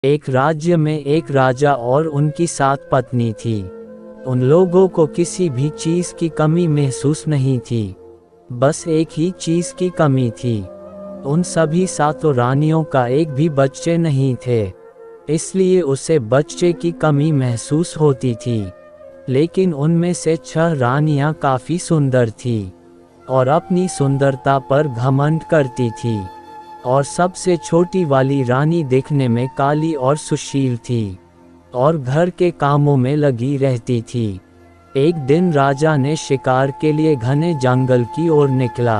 एक राज्य में एक राजा और उनकी 7 पत्नी थी। उन लोगों को किसी भी चीज़ की कमी महसूस नहीं थी, बस एक ही चीज़ की कमी थी। उन सभी 7 रानियों का एक भी बच्चे नहीं थे, इसलिए उसे बच्चे की कमी महसूस होती थी। लेकिन उनमें से 6 रानियां काफ़ी सुंदर थी और अपनी सुंदरता पर घमंड करती थी, और सबसे छोटी वाली रानी दिखने में काली और सुशील थी और घर के कामों में लगी रहती थी। एक दिन राजा ने शिकार के लिए घने जंगल की ओर निकला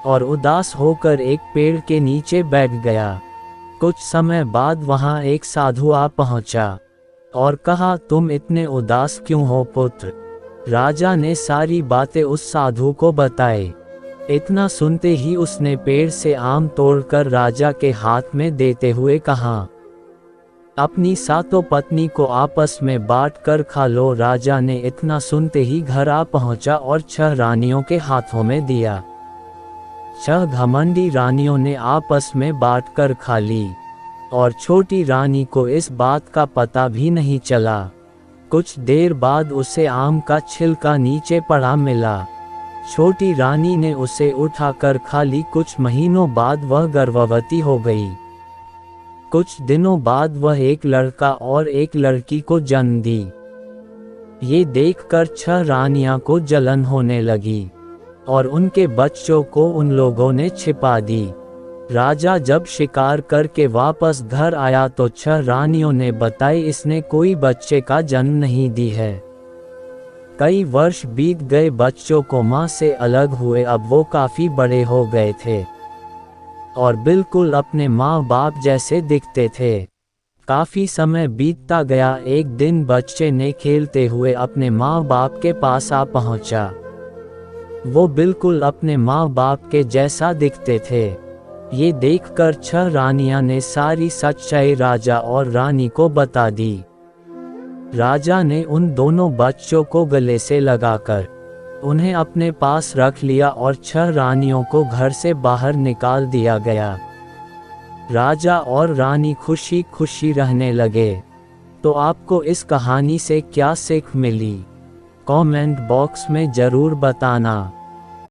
और उदास होकर एक पेड़ के नीचे बैठ गया। कुछ समय बाद वहां एक साधु आ पहुंचा और कहा, तुम इतने उदास क्यों हो पुत्र? राजा ने सारी बातें उस साधु को बताई। इतना सुनते ही उसने पेड़ से आम तोड़कर राजा के हाथ में देते हुए कहा, अपनी 7 पत्नी को आपस में बांट कर खा लो। राजा ने इतना सुनते ही घर आ पहुंचा और 6 रानियों के हाथों में दिया। 6 घमंडी रानियों ने आपस में बांट कर खा ली और छोटी रानी को इस बात का पता भी नहीं चला। कुछ देर बाद उसे आम का छिलका नीचे पड़ा मिला। छोटी रानी ने उसे उठाकर खा ली। कुछ महीनों बाद वह गर्भवती हो गई। कुछ दिनों बाद वह एक लड़का और एक लड़की को जन्म दी। ये देखकर 6 रानियां को जलन होने लगी और उनके बच्चों को उन लोगों ने छिपा दी। राजा जब शिकार करके वापस घर आया तो 6 रानियों ने बताई, इसने कोई बच्चे का जन्म नहीं दी है। कई वर्ष बीत गए, बच्चों को माँ से अलग हुए। अब वो काफ़ी बड़े हो गए थे और बिल्कुल अपने माँ बाप जैसे दिखते थे। काफ़ी समय बीतता गया। एक दिन बच्चे ने खेलते हुए अपने माँ बाप के पास आ पहुँचा। वो बिल्कुल अपने माँ बाप के जैसा दिखते थे। ये देखकर 6 रानियां ने सारी सच्चाई राजा और रानी को बता दी। राजा ने उन दोनों बच्चों को गले से लगाकर उन्हें अपने पास रख लिया और 6 रानियों को घर से बाहर निकाल दिया गया। राजा और रानी खुशी खुशी रहने लगे। तो आपको इस कहानी से क्या सीख मिली? कमेंट बॉक्स में ज़रूर बताना।